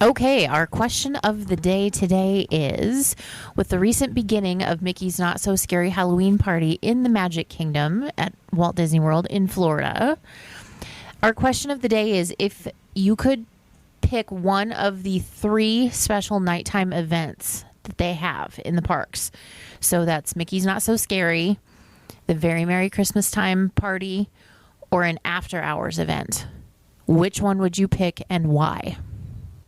Okay, our question of the day today is, with the recent beginning of Mickey's Not So Scary Halloween Party in the Magic Kingdom at Walt Disney World in Florida, our question of the day is, if you could pick one of the 3 special nighttime events that they have in the parks. So that's Mickey's Not So Scary, the Very Merry Christmas Time Party, or an after hours event. Which one would you pick and why?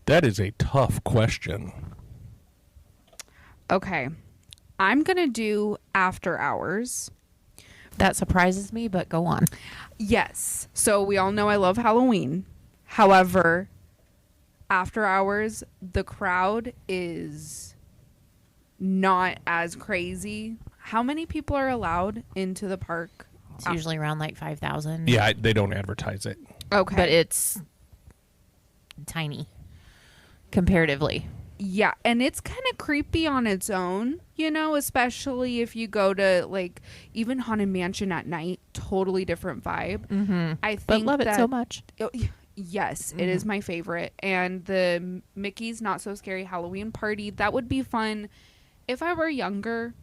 That is a tough question. Okay. I'm going to do after hours. That surprises me, but go on. Yes. So we all know I love Halloween. However, after hours, the crowd is not as crazy. How many people are allowed into the park? It's usually around like 5,000. Yeah, they don't advertise it. Okay. But it's tiny comparatively. Yeah, and it's kind of creepy on its own, you know, especially if you go to like even Haunted Mansion at night, totally different vibe. Mm-hmm. I think but love it so much. Yes, it is my favorite. And the Mickey's Not So Scary Halloween Party, that would be fun. If I were younger,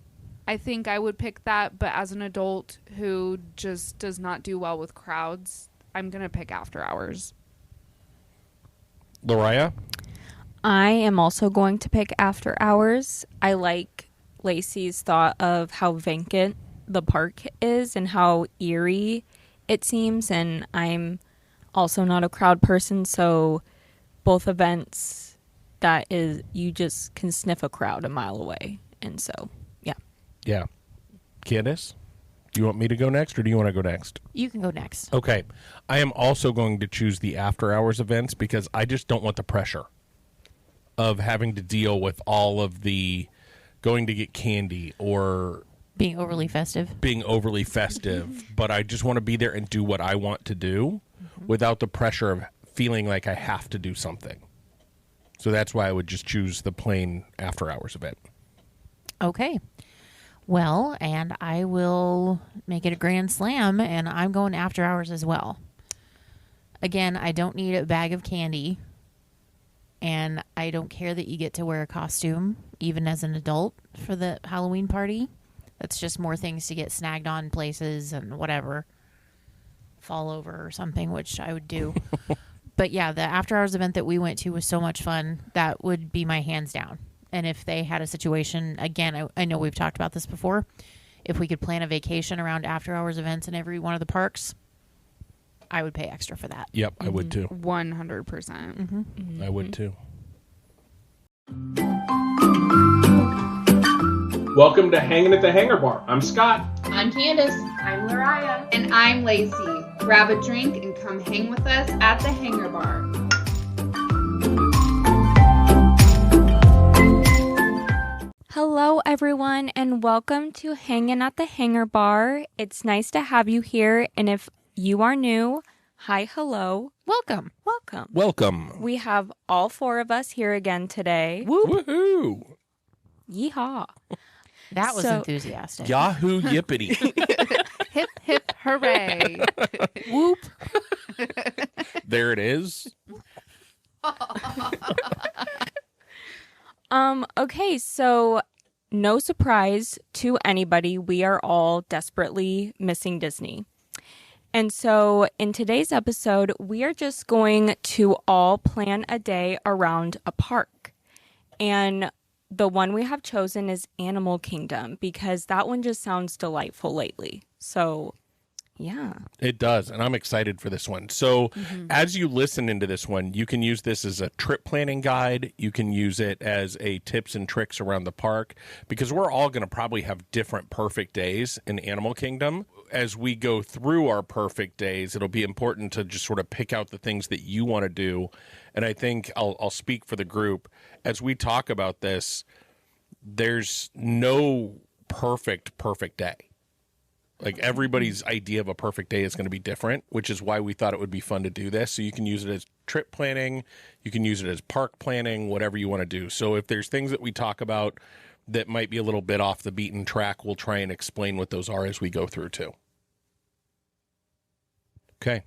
I think I would pick that. But as an adult who just does not do well with crowds, I'm going to pick after hours. Lariah? I am also going to pick after hours. I like Lacey's thought of how vacant the park is and how eerie it seems. And I'm also not a crowd person, so both events, that is, you just can sniff a crowd a mile away. And so, yeah. Yeah. Candace? Do you want me to go next, or do you want to go next? You can go next. Okay. I am also going to choose the after hours events because I just don't want the pressure of having to deal with all of the going to get candy or Being overly festive. But I just want to be there and do what I want to do without the pressure of feeling like I have to do something. So that's why I would just choose the plain after hours event. Okay. Well, and I will make it a grand slam, and I'm going after hours as well. Again, I don't need a bag of candy, and I don't care that you get to wear a costume, even as an adult, for the Halloween party. That's just more things to get snagged on places and whatever. Fall over or something, which I would do. But yeah, the after hours event that we went to was so much fun. That would be my hands down. And if they had a situation, again, I know we've talked about this before, if we could plan a vacation around after hours events in every one of the parks, I would pay extra for that. Yep, I would too. 100%. Mm-hmm. I would too. Welcome to Hanging at the Hangar Bar. I'm Scott. I'm Candace. I'm Lariah. And I'm Lacey. Grab a drink and come hang with us at the Hangar Bar. Hello, everyone, and welcome to Hanging at the Hangar Bar. It's nice to have you here, and if you are new, hi, hello. Welcome. Welcome. Welcome. We have all 4 of us here again today. Woohoo. Yeehaw. That was So- enthusiastic. Yahoo yippity. Hip, hip, hooray. Whoop. There it is. Okay, so no surprise to anybody, we are all desperately missing Disney. And so in today's episode, we are just going to all plan a day around a park. And the one we have chosen is Animal Kingdom because that one just sounds delightful lately. So, yeah. It does, and I'm excited for this one. So as you listen into this one, you can use this as a trip planning guide. You can use it as a tips and tricks around the park because we're all going to probably have different perfect days in Animal Kingdom. As we go through our perfect days, it'll be important to just sort of pick out the things that you want to do. And I think I'll speak for the group. As we talk about this, there's no perfect day. Like everybody's idea of a perfect day is going to be different, which is why we thought it would be fun to do this. So you can use it as trip planning, you can use it as park planning, whatever you want to do. So if there's things that we talk about that might be a little bit off the beaten track, we'll try and explain what those are as we go through too. Okay.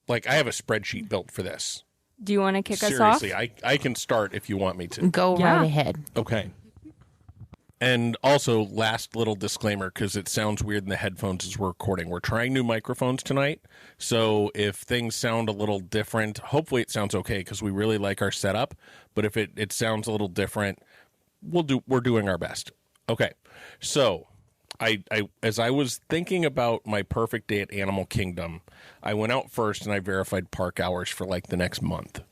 Like I have a spreadsheet built for this. Do you want to kick us off? Seriously, I can start if you want me to. Go Yeah. right ahead. Okay. And also, last little disclaimer, because it sounds weird in the headphones as we're recording. We're trying new microphones tonight, so if things sound a little different, hopefully it sounds okay, because we really like our setup. But if it sounds a little different, we're doing our best. Okay, so I as I was thinking about my perfect day at Animal Kingdom, I went out first and I verified park hours for like the next month.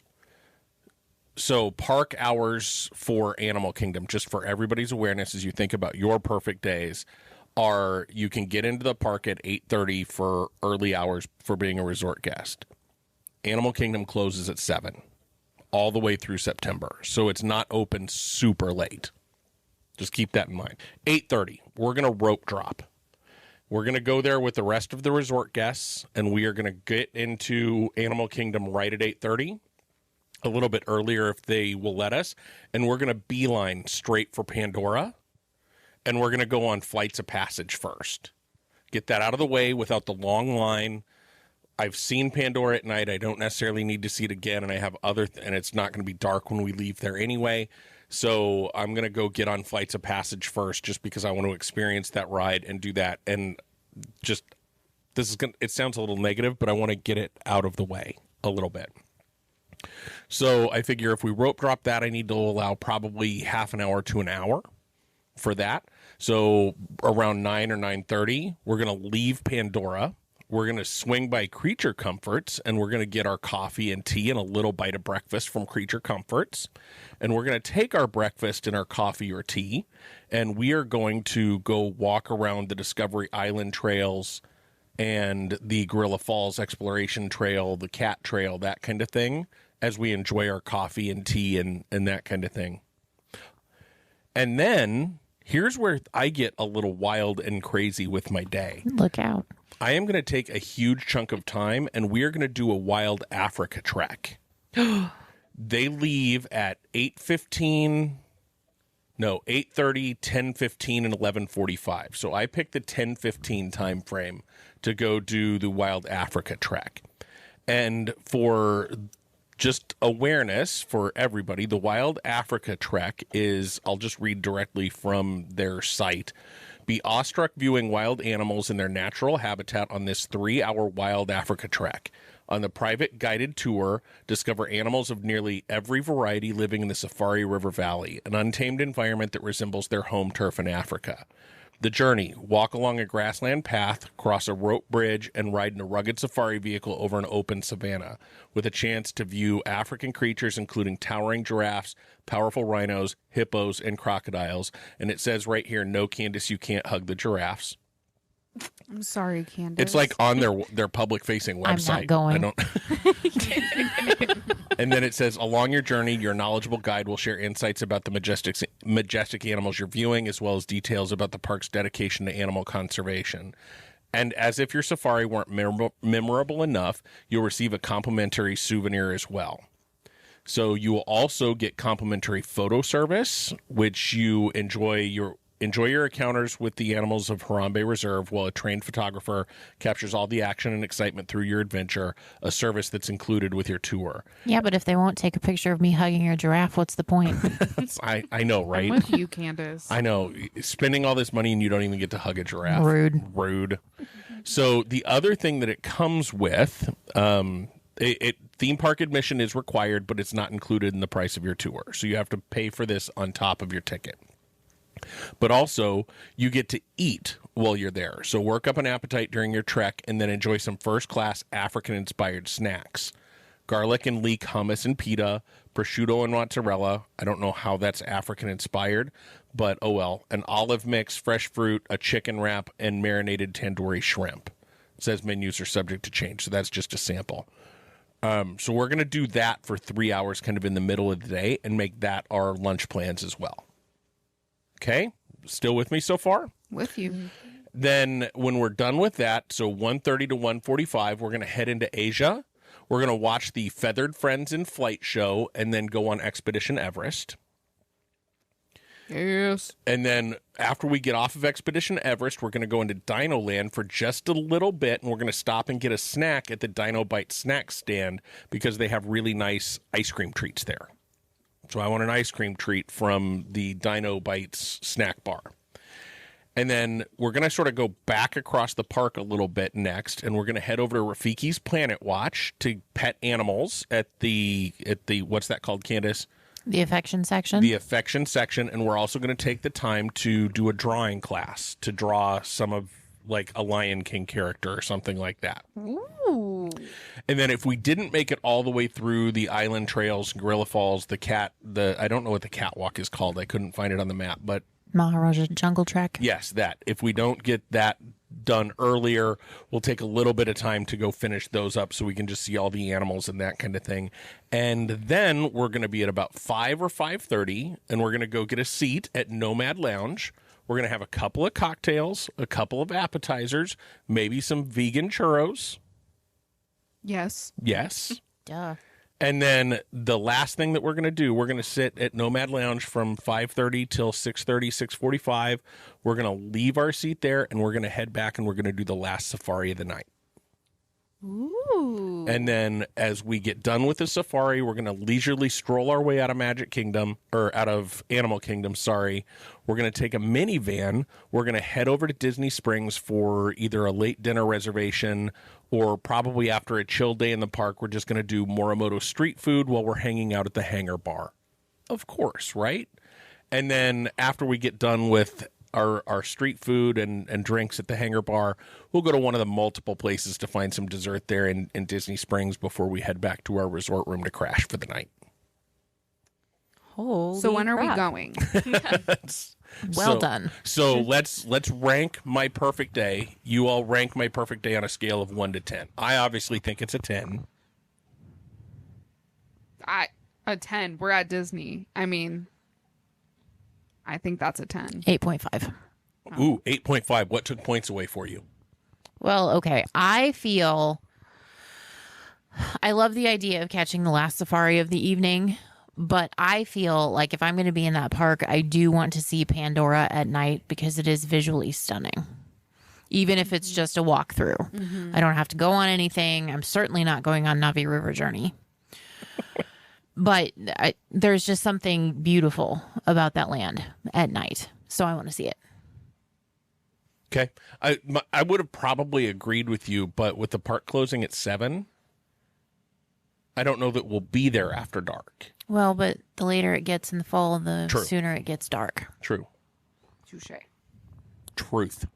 So park hours for Animal Kingdom, just for everybody's awareness as you think about your perfect days, are you can get into the park at 8:30 for early hours for being a resort guest. Animal Kingdom closes at 7 all the way through September. So it's not open super late. Just keep that in mind. 8:30, we're going to rope drop. We're going to go there with the rest of the resort guests, and we are going to get into Animal Kingdom right at 8:30. A little bit earlier if they will let us, and we're going to beeline straight for Pandora, and we're going to go on flights of passage first. Get that out of the way without the long line. I've seen Pandora at night. I don't necessarily need to see it again, and I have and it's not going to be dark when we leave there anyway. So I'm going to go get on flights of passage first, just because I want to experience that ride and do that. And just it sounds a little negative, but I want to get it out of the way a little bit. So I figure if we rope drop that, I need to allow probably half an hour to an hour for that. So around 9 or 9:30, we're going to leave Pandora. We're going to swing by Creature Comforts, and we're going to get our coffee and tea and a little bite of breakfast from Creature Comforts. And we're going to take our breakfast and our coffee or tea, and we are going to go walk around the Discovery Island trails and the Gorilla Falls Exploration Trail, the Cat Trail, that kind of thing, as we enjoy our coffee and tea and that kind of thing. And then here's where I get a little wild and crazy with my day. Look out. I am going to take a huge chunk of time, and we are going to do a Wild Africa trek. They leave at 8:30, 10:15, and 11:45. So I picked the 10:15 time frame to go do the Wild Africa trek. And for just awareness for everybody, the Wild Africa trek is, I'll just read directly from their site. Be awestruck viewing wild animals in their natural habitat on this 3-hour Wild Africa trek. On the private guided tour, discover animals of nearly every variety living in the Safari River Valley, an untamed environment that resembles their home turf in Africa. The journey: walk along a grassland path, cross a rope bridge, and ride in a rugged safari vehicle over an open savanna, with a chance to view African creatures including towering giraffes, powerful rhinos, hippos, and crocodiles. And it says right here, no, Candace, you can't hug the giraffes. I'm sorry, Candace. It's like on their public-facing website. I'm not going. And then it says, along your journey, your knowledgeable guide will share insights about the majestic animals you're viewing, as well as details about the park's dedication to animal conservation. And as if your safari weren't memorable enough, you'll receive a complimentary souvenir as well. So you will also get complimentary photo service, which you enjoy your encounters with the animals of Harambe Reserve while a trained photographer captures all the action and excitement through your adventure, a service that's included with your tour. Yeah, but if they won't take a picture of me hugging a giraffe, what's the point? I know, right? I'm with you, Candace. I know. Spending all this money and you don't even get to hug a giraffe. Rude. So the other thing that it comes with, theme park admission is required, but it's not included in the price of your tour. So you have to pay for this on top of your ticket. But also, you get to eat while you're there. So work up an appetite during your trek and then enjoy some first-class African-inspired snacks. Garlic and leek hummus and pita, prosciutto and mozzarella. I don't know how that's African-inspired, but oh well. An olive mix, fresh fruit, a chicken wrap, and marinated tandoori shrimp. It says menus are subject to change, so that's just a sample. So we're going to do that for 3 hours kind of in the middle of the day and make that our lunch plans as well. Okay, still with me so far? With you. Then when we're done with that, so 1:30 to 1:45, we're going to head into Asia. We're going to watch the Feathered Friends in Flight show and then go on Expedition Everest. Yes. And then after we get off of Expedition Everest, we're going to go into Dino Land for just a little bit, and we're going to stop and get a snack at the Dino Bite snack stand because they have really nice ice cream treats there. So I want an ice cream treat from the Dino Bites snack bar. And then we're going to sort of go back across the park a little bit next, and we're going to head over to Rafiki's Planet Watch to pet animals at the what's that called, Candace? The affection section. The affection section, and we're also going to take the time to do a drawing class to draw some of like a Lion King character or something like that. Ooh. And then if we didn't make it all the way through the island trails, Gorilla Falls, I don't know what the catwalk is called. I couldn't find it on the map, but Maharaja Jungle Trek. yes, that. If we don't get that done earlier, we'll take a little bit of time to go finish those up so we can just see all the animals and that kind of thing. And then we're going to be at about 5 or 5:30, and we're going to go get a seat at Nomad Lounge. We're going to have a couple of cocktails, a couple of appetizers, maybe some vegan churros. Yes. Yes. Duh. And then the last thing that we're going to do, we're going to sit at Nomad Lounge from 5:30 till 6:30, 6:45. We're going to leave our seat there, and we're going to head back, and we're going to do the last safari of the night. Ooh. And then as we get done with the safari, we're going to leisurely stroll our way out of out of Animal Kingdom, sorry. We're going to take a minivan. We're going to head over to Disney Springs for either a late dinner reservation or probably after a chill day in the park, we're just going to do Morimoto street food while we're hanging out at the Hangar Bar. Of course, right? And then after we get done with our street food and drinks at the Hangar Bar, we'll go to one of the multiple places to find some dessert there in Disney Springs before we head back to our resort room to crash for the night. Holy So when are we crap. going? Well done. So let's rank my perfect day. You all rank my perfect day on a scale of 1 to 10. I obviously think it's a 10. A 10. We're at Disney. I mean, I think that's a 10. 8.5. Ooh, 8.5. What took points away for you? Well, okay. I love the idea of catching the last safari of the evening, but I feel like if I'm going to be in that park, I do want to see Pandora at night because it is visually stunning. Even if it's just a walkthrough. I don't have to go on anything. I'm certainly not going on Navi River Journey. But there's just something beautiful about that land at night. So I want to see it. Okay. I would have probably agreed with you, but with the park closing at 7, I don't know that we'll be there after dark. Well, but the later it gets in the fall, the True. sooner it gets dark. True. Touche. Truth.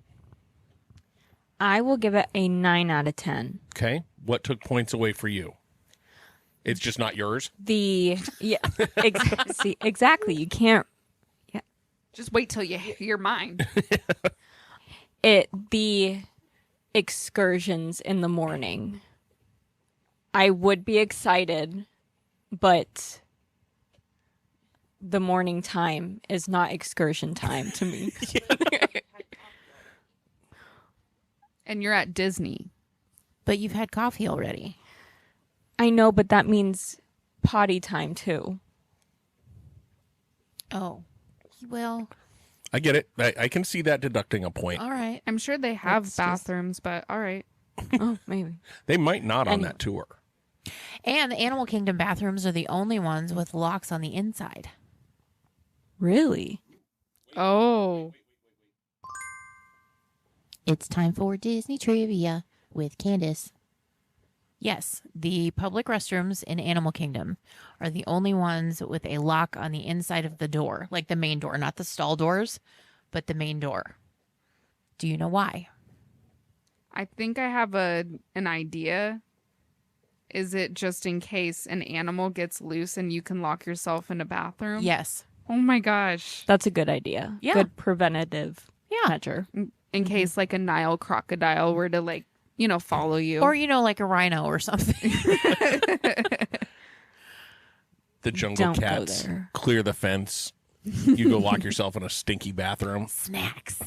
I will give it a 9 out of 10. Okay. What took points away for you? It's just not yours? See, exactly. You can't. Just wait till you hear mine. The excursions in the morning. I would be excited, but the morning time is not excursion time to me. And you're at Disney. But you've had coffee already. I know, but that means potty time too. Oh. Well, I get it. I can see that deducting a point. all right. I'm sure they have That's just- bathrooms, but all right. Oh, maybe. They might not on And- that tour. And the Animal Kingdom bathrooms are the only ones with locks on the inside. Really? Oh. It's time for Disney Trivia with Candace. Yes, the public restrooms in Animal Kingdom are the only ones with a lock on the inside of the door, like the main door, not the stall doors, but the main door. Do you know why? I think I have an idea. Is it just in case an animal gets loose and you can lock yourself in a bathroom? Yes. Oh my gosh. That's a good idea. Yeah. Good preventative Yeah. measure. In case like a Nile crocodile were to follow you. Or, like a rhino or something. The jungle Don't go cats there. clear the fence. You go lock yourself in a stinky bathroom. Snacks.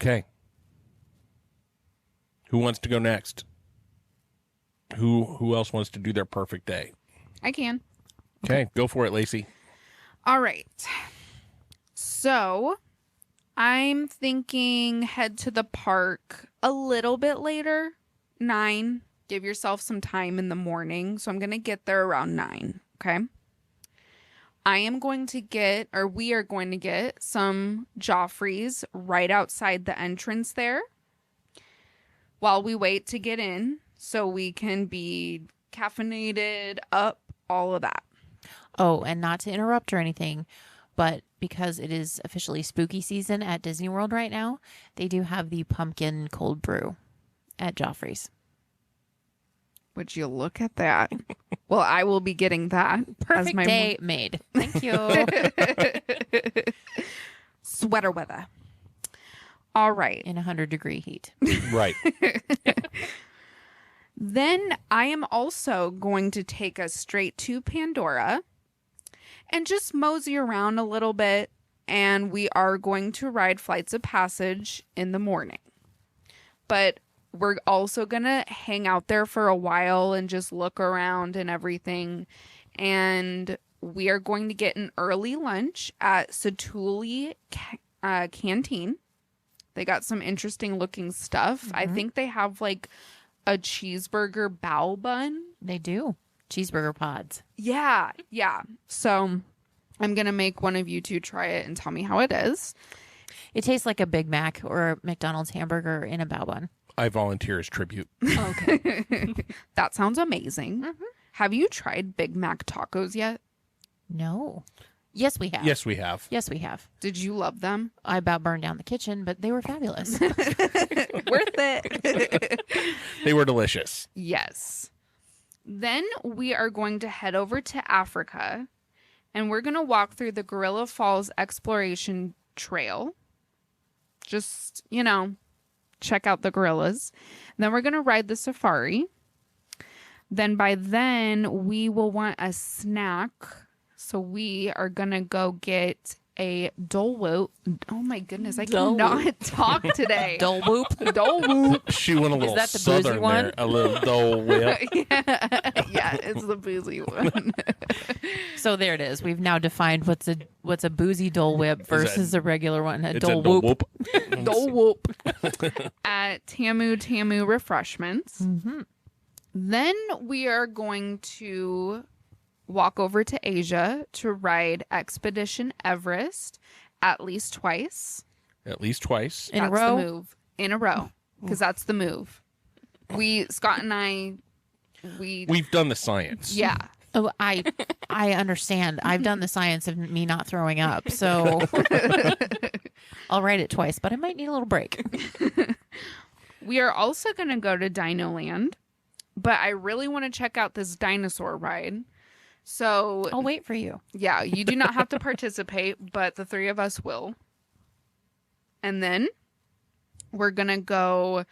Okay. Who wants to go next? Who else wants to do their perfect day? I can. Okay, go for it, Lacey. All right. So I'm thinking head to the park a little bit later, 9. Give yourself some time in the morning. So I'm going to get there around 9. Okay. We are going to get some Joffreys right outside the entrance there while we wait to get in so we can be caffeinated up, all of that. Oh, and not to interrupt or anything, but because it is officially spooky season at Disney World right now, they do have the pumpkin cold brew at Joffrey's. Would you look at that? Well, I will be getting that Perfect as my day made. Thank you. sweater weather. All right. In 100-degree heat. Right. Then I am also going to take us straight to Pandora and just mosey around a little bit. And we are going to ride Flights of Passage in the morning. But we're also going to hang out there for a while and just look around and everything. And we are going to get an early lunch at Satuli Canteen. They got some interesting looking stuff. I think they have like a cheeseburger bao bun. They do. Cheeseburger pods. Yeah. So I'm going to make one of you two try it and tell me how it is. It tastes like a Big Mac or a McDonald's hamburger in a bao bun. I volunteer as tribute. Okay. That sounds amazing. Have you tried Big Mac tacos yet? No. Yes, we have. Yes, we have. Yes, we have. Did you love them? I about burned down the kitchen, but they were fabulous. Worth it. They were delicious. Yes. Then we are going to head over to Africa and we're going to walk through the Gorilla Falls Exploration Trail. Just, check out the gorillas. Then we're going to ride the safari. Then by then we will want a snack. So we are going to go get a Dole Whip. Oh my goodness, I Dole cannot talk today. Dole Whoop. Dole Whip. She went a little that the boozy southern one? there. A little Dole Whip. Yeah, it's the boozy one. So there it is. We've now defined what's a boozy Dole Whip versus a regular one. A It's Dole a Dole Whoop. Whoop. Dole Whoop at Tamu Refreshments. Then we are going to walk over to Asia to ride Expedition Everest at least twice. At least twice. In a That's row? the move. In a row. Because that's the move. Scott and I, We've done the science. yeah. Oh, I understand. I've done the science of me not throwing up, so I'll ride it twice, but I might need a little break. We are also going to go to Dino Land, but I really want to check out this dinosaur ride. So, I'll wait for you. yeah, you do not have to participate, but the three of us will. And then we're going to go,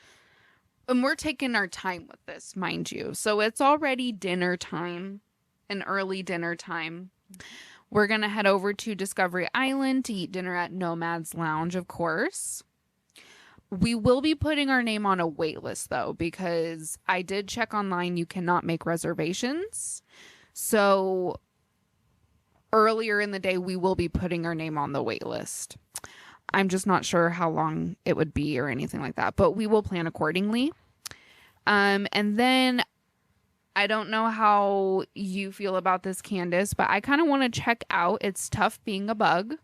and we're taking our time with this, mind you. So it's already dinner time, an early dinner time. We're going to head over to Discovery Island to eat dinner at Nomad's Lounge, of course. We will be putting our name on a wait list, though, because I did check online. You cannot make reservations. So earlier in the day, we will be putting our name on the wait list. I'm just not sure how long it would be or anything like that, but we will plan accordingly. And then I don't know how you feel about this, Candace, but I kind of want to check out It's Tough Being a Bug.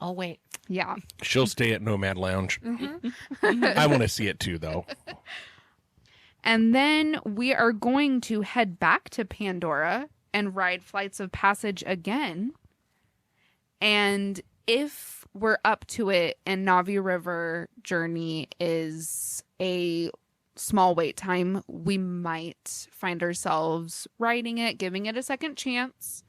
I'll wait. Yeah. She'll stay at Nomad Lounge. I want to see it too, though. And then we are going to head back to Pandora and ride Flights of Passage again. And if we're up to it and Navi River Journey is a small wait time, we might find ourselves riding it, giving it a second chance.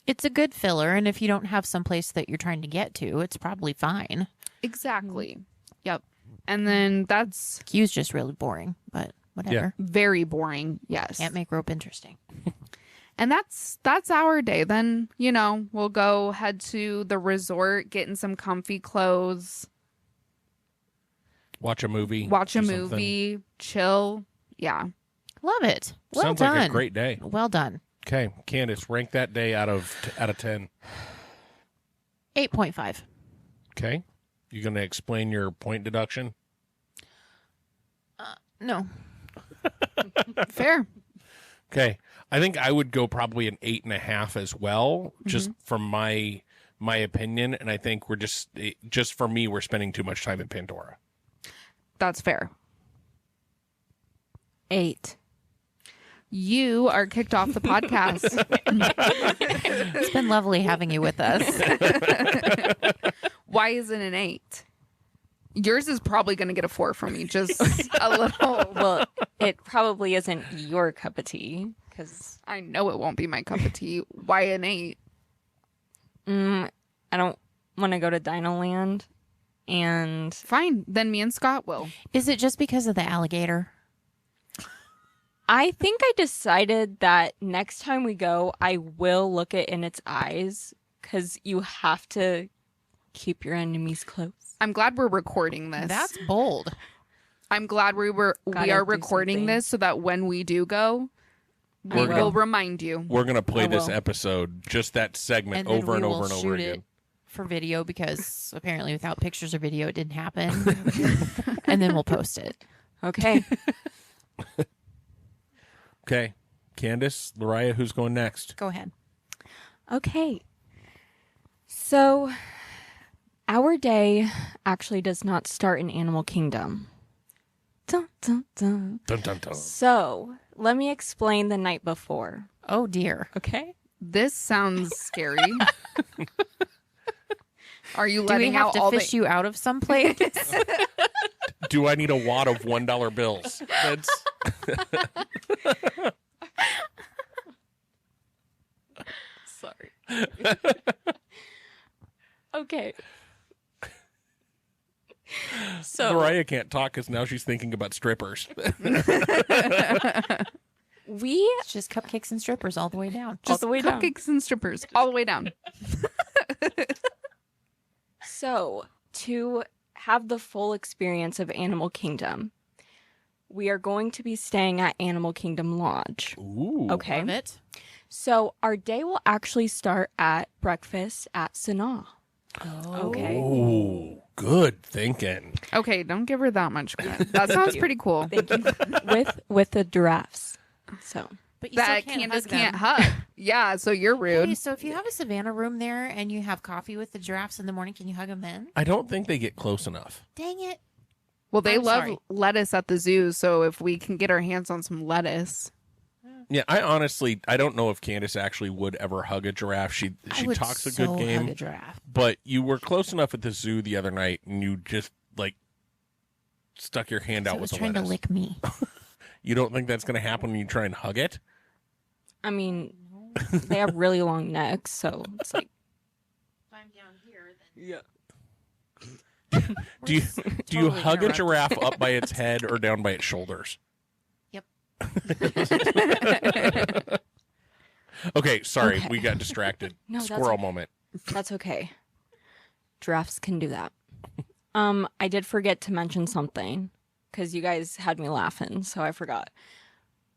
It's a good filler, and if you don't have someplace that you're trying to get to, it's probably fine. Exactly. Yep. And then that's Q's just really boring, but whatever. very boring. Yes. Can't make rope interesting. And that's our day. Then, we'll go head to the resort, get in some comfy clothes, Watch a movie. watch a do something. movie, chill. Yeah. Love it. Well Sounds done. like a great day. Well done. Okay, Candace, rank that day out of 10. 8.5. Okay, you going to explain your point deduction? No. Fair. Okay, I think I would go probably an 8.5 as well, just from my opinion. And I think we're just for me, we're spending too much time in Pandora. That's fair. 8. You are kicked off the podcast. It's been lovely having you with us. Why is it an 8? Yours is probably going to get a 4 from me. Just a little. Well, it probably isn't your cup of tea because I know it won't be my cup of tea. Why an 8? I don't want to go to Dinoland, and Fine. Then me and Scott will. Is it just because of the alligator? I think I decided that next time we go, I will look it in its eyes because you have to keep your enemies close. I'm glad we're recording this. That's bold. I'm glad we are do recording something. this so that when we do go, we We're will gonna- remind you. We're going to play I this will. episode, just that segment, then over we and will over and over shoot again. it for video because apparently without pictures or video it didn't happen. And then we'll post it. Okay. Okay, Candace, Lariah, who's going next? Go ahead. Okay. So, our day actually does not start in Animal Kingdom. Dun, dun, dun. Dun, dun, dun. So, let me explain the night before. Oh dear. Okay. This sounds scary. Are you Do we letting have out to all fish the... you out of someplace? Do I need a wad of $1 bills? That's Sorry. Okay. So, Lariah can't talk because now she's thinking about strippers. we It's just cupcakes and strippers all the way down. all the way down. Cupcakes and strippers all the way down. So, to have the full experience of Animal Kingdom, we are going to be staying at Animal Kingdom Lodge. Ooh. Okay. Love it. So, our day will actually start at breakfast at Sanaa. Okay. Ooh, good thinking. Okay, don't give her that much credit. That sounds pretty cool. Thank you. with the giraffes. So, But you That still can't Candace hug can't them. hug. Yeah, so you're rude. Hey, so if you have a savannah room there and you have coffee with the giraffes in the morning, can you hug them then? I don't think they get close enough. Dang it. Well, they I'm love sorry. lettuce at the zoo, so if we can get our hands on some lettuce. Yeah, I don't know if Candace actually would ever hug a giraffe. She I would talks a so good game, hug a giraffe. but you were close enough at the zoo the other night, and you just like stuck your hand So out it was with the trying to lettuce. lick me. You don't think that's going to happen when you try and hug it? I mean, they have really long necks, so it's like, Do you totally hug a interrupted. giraffe up by its head or down by its shoulders? Yep. Okay, sorry, Okay. we got distracted. No, that's Squirrel okay. moment. that's okay. Giraffes can do that. I did forget to mention something because you guys had me laughing, so I forgot.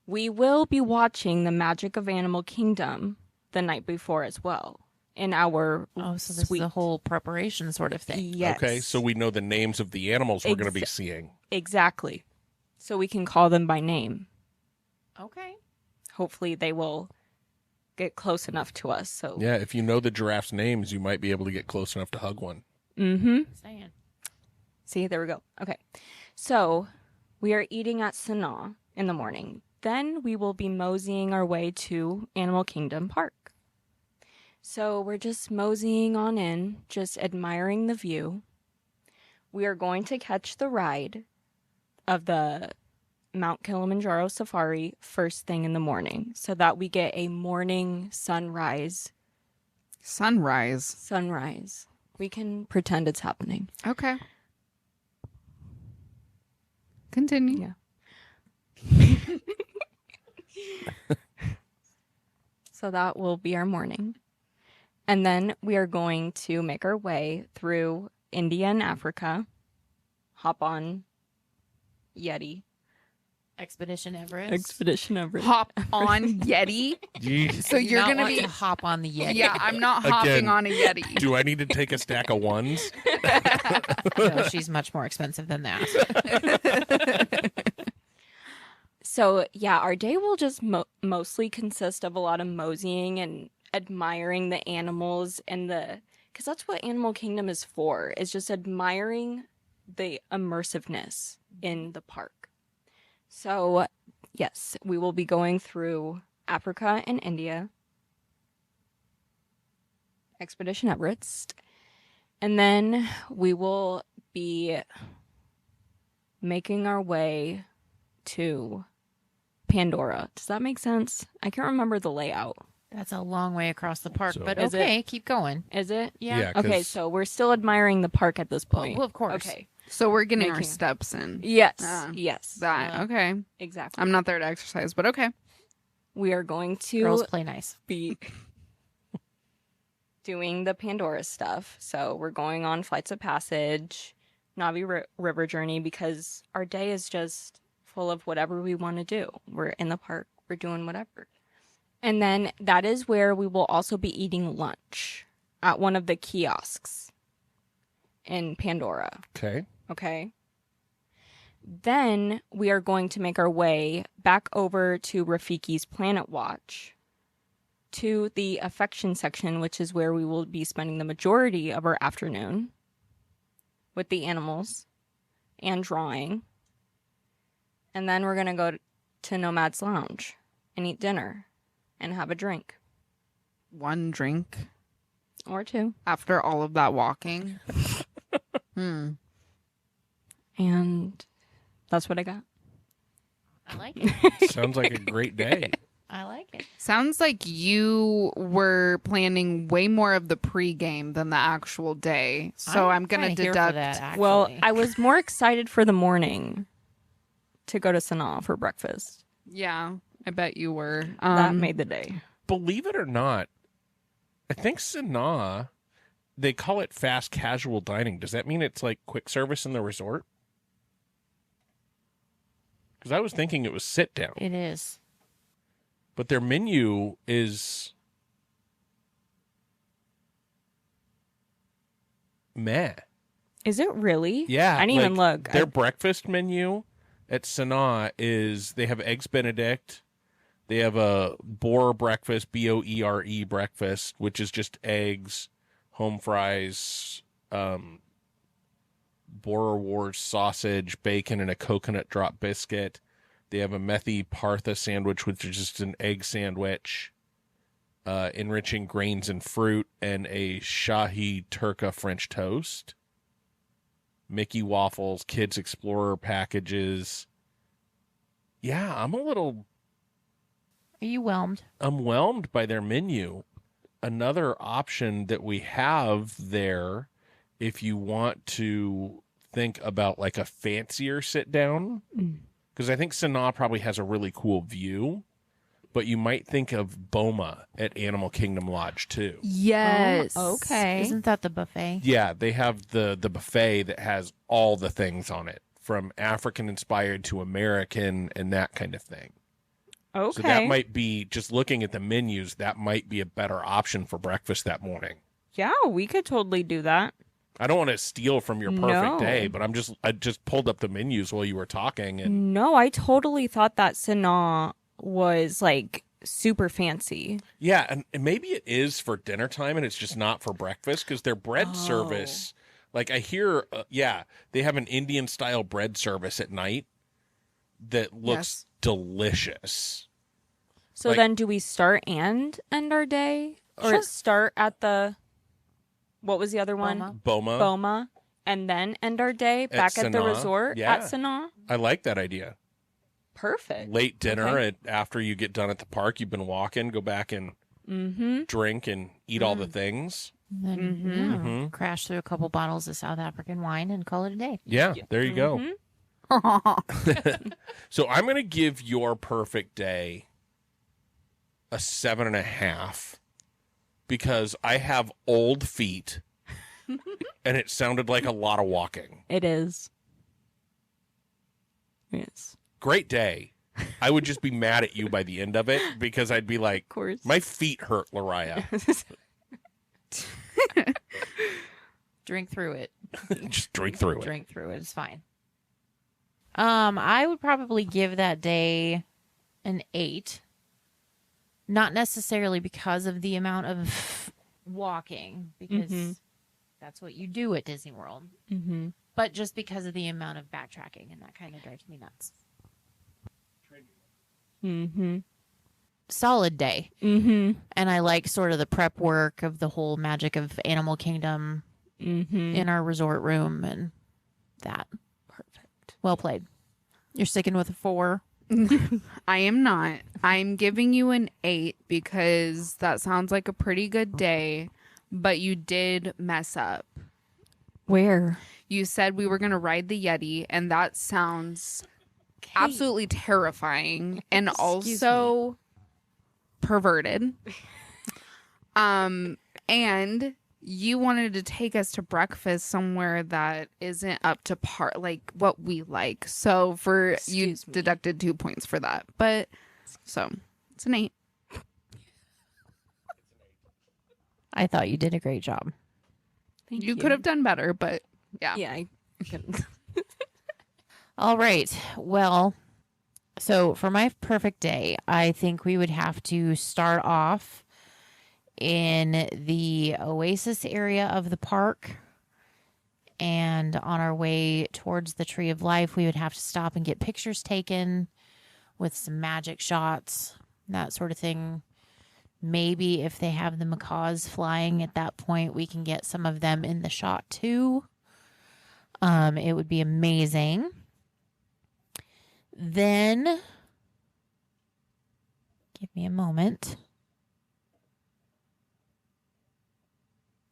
We will be watching The Magic of Animal Kingdom the night before as well in our Oh, so this suite. is a whole preparation sort of thing. Yes. Okay, so we know the names of the animals we're going to be Exa- seeing. Exactly. So we can call them by name. Okay. Hopefully they will get close enough to us. So Yeah, if you know the giraffes' names, you might be able to get close enough to hug one. Mm-hmm. Saying. See, there we go. Okay. So we are eating at Sanaa in the morning. Then we will be moseying our way to Animal Kingdom Park. So we're just moseying on in, just admiring the view. We are going to catch the ride of the Mount Kilimanjaro Safari first thing in the morning so that we get a morning sunrise. Sunrise. We can pretend it's happening. Okay. Continue. Yeah. So that will be our morning. And then we are going to make our way through India and Africa, hop on Yeti, Expedition Everest. Expedition Everest. Hop on Yeti. So You you're not going to want be. to hop on the Yeti. Yeah, I'm not hopping Again. on a Yeti. Do I need to take a stack of ones? No, she's much more expensive than that. So, yeah, our day will just mostly consist of a lot of moseying and admiring the animals and because that's what Animal Kingdom is for, is just admiring the immersiveness in the park. So, yes, we will be going through Africa and India, Expedition Everest, and then we will be making our way to Pandora. Does that make sense? I can't remember the layout. That's a long way across the park, So- but Is okay, keep going. Is it? Yeah. Yeah. Okay, 'cause so we're still admiring the park at this point. Well, of course. Okay. So we're getting our Making- steps in. Yes. Ah. Yes. That okay. Exactly. I'm not there to exercise, but okay. We are going to Girls play nice. be doing the Pandora stuff. So we're going on flights of passage, Navi River journey, because our day is just full of whatever we want to do. We're in the park. We're doing whatever. And then that is where we will also be eating lunch at one of the kiosks in Pandora. Okay. Okay. Then we are going to make our way back over to Rafiki's Planet Watch to the affection section, which is where we will be spending the majority of our afternoon with the animals and drawing. And then we're going to go to Nomad's Lounge and eat dinner and have a drink One drink or two. after all of that walking. And that's what I got. I like it. Sounds like a great day. I like it. Sounds like you were planning way more of the pregame than the actual day. So I'm going to kinda here for deduct that, actually. Well, I was more excited for the morning to go to Sanaa for breakfast. Yeah, I bet you were. That made the day. Believe it or not, I think Sanaa, they call it fast casual dining. Does that mean it's like quick service in the resort? Because I was thinking it was sit down, It is. but their menu is meh. Is it really? Yeah, I didn't even look. Their breakfast menu at Sanaa is they have eggs Benedict. They have a boer breakfast, Boere breakfast, which is just eggs, home fries, Boerewors sausage, bacon, and a coconut drop biscuit. They have a Methi Partha sandwich, which is just an egg sandwich, enriching grains and fruit, and a Shahi Turka French toast. Mickey waffles, Kids Explorer packages. Yeah, I'm a little Are you whelmed? whelmed by their menu. Another option that we have there, if you want to think about like a fancier sit down, because I think Sanaa probably has a really cool view, but you might think of Boma at Animal Kingdom Lodge too. Yes. Okay. Isn't that the buffet? Yeah, they have the buffet that has all the things on it, from African inspired to American and that kind of thing. Okay. So that might be, just looking at the menus, that might be a better option for breakfast that morning. Yeah, we could totally do that. I don't want to steal from your perfect No. day, but I just pulled up the menus while you were talking, and No, I totally thought that Sanaa was like super fancy. yeah, and maybe it is for dinner time, and it's just not for breakfast because their bread Oh. service, like I hear, they have an Indian style bread service at night that looks Yes. delicious. So Like- then do we start and end our day? Or Sure. start at the, what was the other one? Boma. Boma. And then end our day back at the Sanaa. resort Yeah. at Sanaa? I like that idea. Perfect. Late dinner Okay. after you get done at the park, you've been walking, go back and Mm-hmm. drink and eat all the things. And then Mhm. crash through a couple bottles of South African wine and call it a day. Yeah, there you go. Mm-hmm. So I'm going to give your perfect day a 7.5 because I have old feet and it sounded like a lot of walking. It is. Yes. great day. I would just be mad at you by the end of it because I'd be like, course. my feet hurt, Lariah. Drink through it. Just drink through it. Drink through it. It's fine. I would probably give that day an 8. Not necessarily because of the amount of walking, because that's what you do at Disney World. Mm-hmm. But just because of the amount of backtracking, and that kind of drives me nuts. Mm-hmm. Solid day. Mm-hmm. And I like sort of the prep work of the whole magic of Animal Kingdom in our resort room and that. Perfect. Well played. You're sticking with a 4. I am not. I'm giving you an 8 because that sounds like a pretty good day, but you did mess up. Where? You said we were going to ride the Yeti, and that sounds absolutely terrifying and also perverted. And you wanted to take us to breakfast somewhere that isn't up to par, like what we like. So you deducted 2 points for that. But so it's an 8. I thought you did a great job. Thank You could have done better, but yeah. Yeah, I couldn't. All right. Well, so for my perfect day, I think we would have to start off in the Oasis area of the park. And on our way towards the Tree of Life, we would have to stop and get pictures taken with some magic shots, that sort of thing. Maybe if they have the macaws flying at that point, we can get some of them in the shot too. It would be amazing. Then, give me a moment.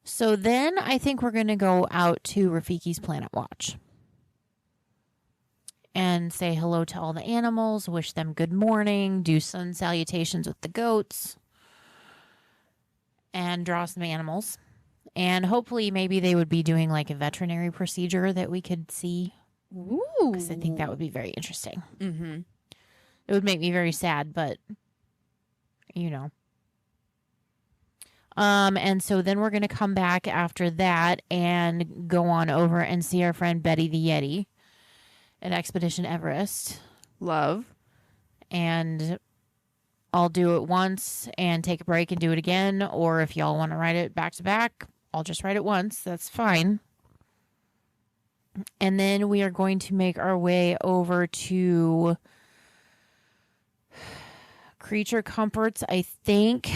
So then I think we're going to go out to Rafiki's Planet Watch and say hello to all the animals, wish them good morning, do sun salutations with the goats, and draw some animals. And hopefully maybe they would be doing like a veterinary procedure that we could see. Ooh. Because I think that would be very interesting. Mm-hmm. It would make me very sad, but you know. And so then we're going to come back after that and go on over and see our friend Betty the Yeti at Expedition Everest. Love. And I'll do it once and take a break and do it again. Or if y'all want to ride it back to back, I'll just ride it once. That's fine. And then we are going to make our way over to Creature Comforts, I think,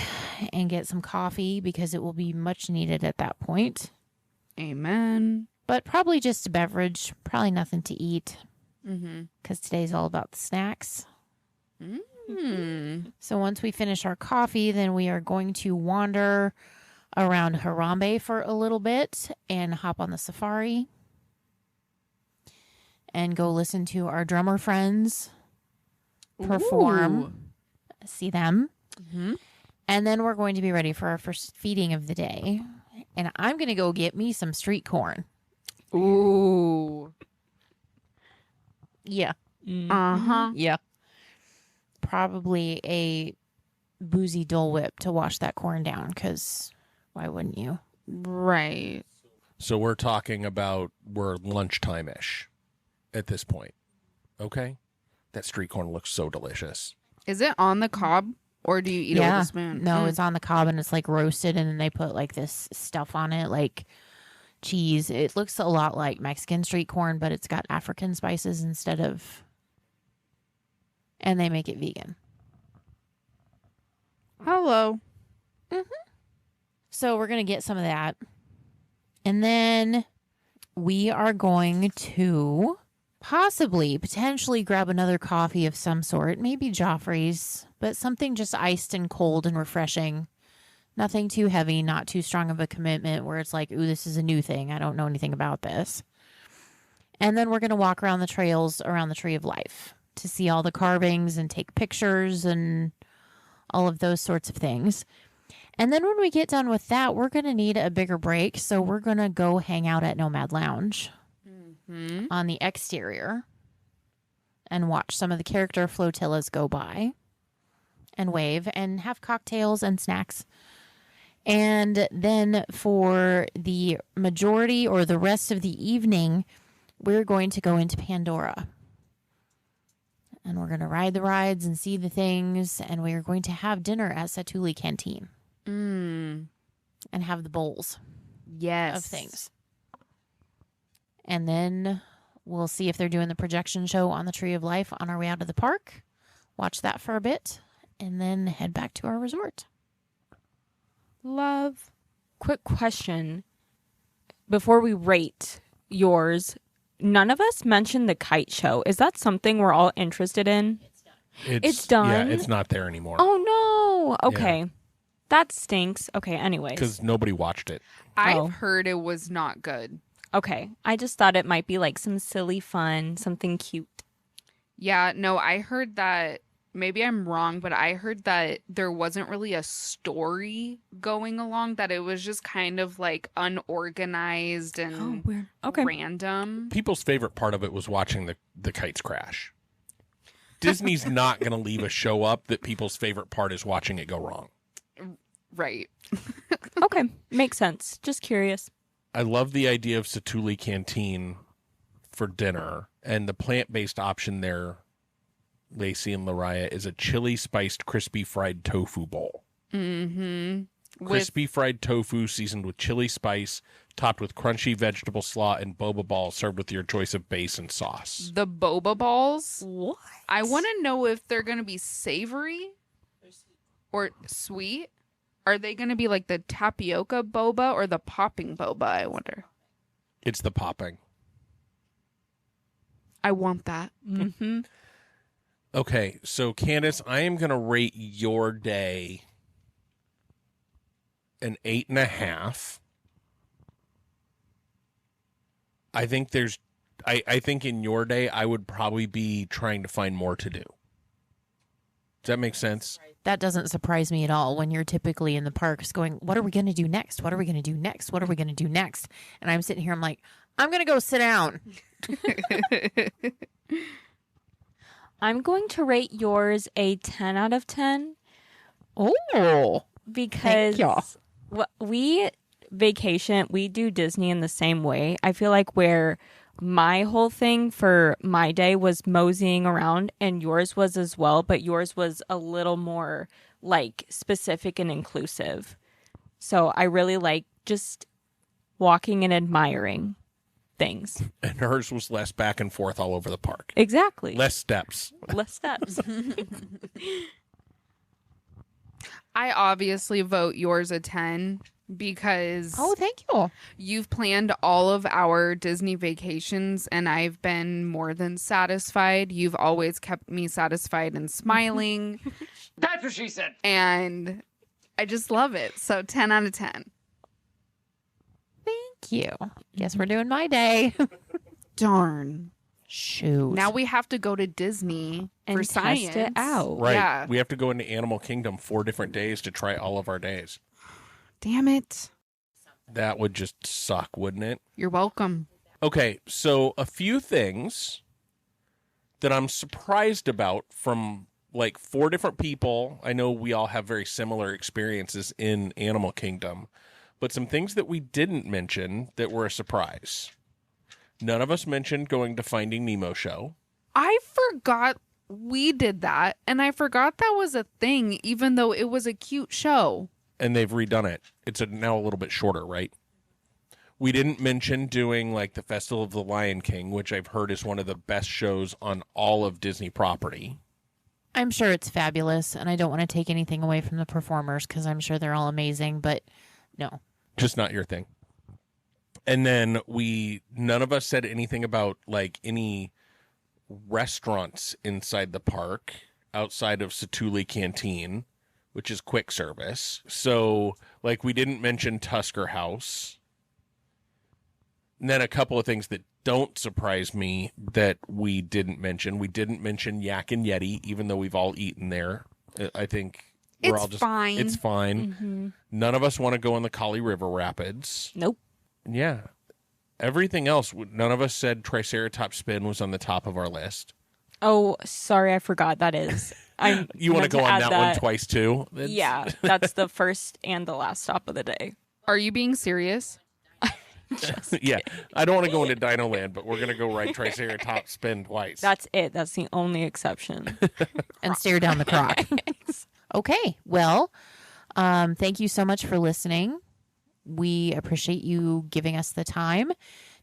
and get some coffee because it will be much needed at that point. Amen. But probably just a beverage, probably nothing to eat Mm-hmm. because today's all about the snacks. Mm. So once we finish our coffee, then we are going to wander around Harambe for a little bit and hop on the safari and go listen to our drummer friends perform. Ooh. See them. Mm-hmm. And then we're going to be ready for our first feeding of the day. And I'm going to go get me some street corn. Ooh. Yeah. Uh-huh. Yeah. Probably a boozy Dole Whip to wash that corn down, because why wouldn't you? Right. So we're talking about we're lunchtime-ish at this point. Okay? That street corn looks so delicious. Is it on the cob or do you eat it with a spoon? No, it's on the cob and it's like roasted, and then they put like this stuff on it, like cheese. It looks a lot like Mexican street corn, but it's got African spices instead of, and they make it vegan. Hello. So we're going to get some of that. And then we are going to potentially grab another coffee of some sort. Maybe Joffrey's, but something just iced and cold and refreshing. Nothing too heavy, not too strong of a commitment where it's like, ooh, this is a new thing. I don't know anything about this. And then we're going to walk around the trails around the Tree of Life to see all the carvings and take pictures and all of those sorts of things. And then when we get done with that, we're going to need a bigger break. So we're going to go hang out at Nomad Lounge on the exterior. and watch some of the character flotillas go by and wave and have cocktails and snacks. And then for the majority or the rest of the evening, we're going to go into Pandora. And we're going to ride the rides and see the things. And we are going to have dinner at Satuli Canteen. And have the bowls Yes. of things. And then we'll see if they're doing the projection show on the Tree of Life on our way out of the park. Watch that for a bit. And then head back to our resort. Love. Quick question. Before we rate yours, none of us mentioned the kite show. Is that something we're all interested in? It's done? Yeah, it's not there anymore. Oh, no. Okay. That stinks. Okay, anyways. Because nobody watched it. I've heard it was not good. Okay. I just thought it might be like some silly fun, something cute. Yeah, no, I heard that. Maybe I'm wrong, but I heard that there wasn't really a story going along, that it was just kind of like unorganized and weird. Okay. random. People's favorite part of it was watching the kites crash. Disney's not going to leave a show up that people's favorite part is watching it go wrong. Right. Okay. Makes sense. Just curious. I love the idea of Satuli Canteen for dinner, and the plant-based option there, Lacey and Lariah, is a chili spiced crispy fried tofu bowl. Crispy fried tofu seasoned with chili spice, topped with crunchy vegetable slaw and boba balls, served with your choice of base and sauce. The boba balls. What? I want to know if they're going to be savory or sweet. Are they going to be like the tapioca boba or the popping boba, I wonder? It's the popping. I want that. Mm-hmm. Okay, so Candace, I am going to rate your day an 8.5. I think I think in your day, I would probably be trying to find more to do. Does that make sense? That doesn't surprise me at all when you're typically in the parks going, what are we going to do next? What are we going to do next? What are we going to do next? And I'm sitting here, I'm like, I'm going to go sit down. I'm going to rate yours a 10 out of 10 Oh, because thank y'all. we vacation, we do Disney in the same way. I feel like where my whole thing for my day was moseying around, and yours was as well, but yours was a little more like specific and inclusive. So I really like just walking and admiring things. And hers was less back and forth all over the park. Exactly. Less steps. Less steps. I obviously vote yours a 10 because Oh, thank you. you've planned all of our Disney vacations and I've been more than satisfied. You've always kept me satisfied and smiling. That's what she said. And I just love it. So 10 out of 10. Thank you. Guess we're doing my day. Darn. Shoot. Now we have to go to Disney And for test science. it out. Right. Yeah. We have to go into Animal Kingdom 4 different days to try all of our days. Damn it. That would just suck, wouldn't it? You're welcome. Okay, so a few things that I'm surprised about from like 4 different people. I know we all have very similar experiences in Animal Kingdom, but some things that we didn't mention that were a surprise. None of us mentioned going to Finding Nemo show. I forgot we did that, and I forgot that was a thing, even though it was a cute show. And they've redone it. It's now a little bit shorter, right? We didn't mention doing like the Festival of the Lion King, which I've heard is one of the best shows on all of Disney property. I'm sure it's fabulous, and I don't want to take anything away from the performers because I'm sure they're all amazing, but no. Just not your thing. And then none of us said anything about like any restaurants inside the park outside of Satuli Canteen, which is quick service. So like we didn't mention Tusker House. And then a couple of things that don't surprise me that we didn't mention. We didn't mention Yak and Yeti, even though we've all eaten there. I think we're It's all just fine. It's fine. None of us want to go on the Kali River Rapids. Nope. Yeah. Everything else, none of us said Triceratops Spin was on the top of our list. Oh, sorry, I forgot that is. You want to go on that one twice too? Yeah, that's the first and the last stop of the day. Are you being serious? Yeah, I don't want to go into Dino Land, but we're gonna go ride Triceratops spin twice. That's it. That's the only exception. And stare down the croc. Okay. Well, thank you so much for listening. We appreciate you giving us the time.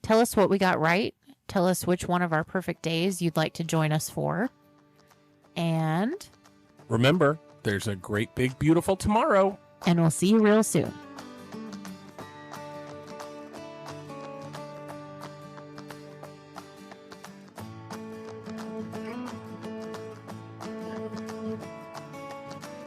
Tell us what we got right. Tell us which one of our perfect days you'd like to join us for. And remember, there's a great, big, beautiful tomorrow. we'll see you real soon.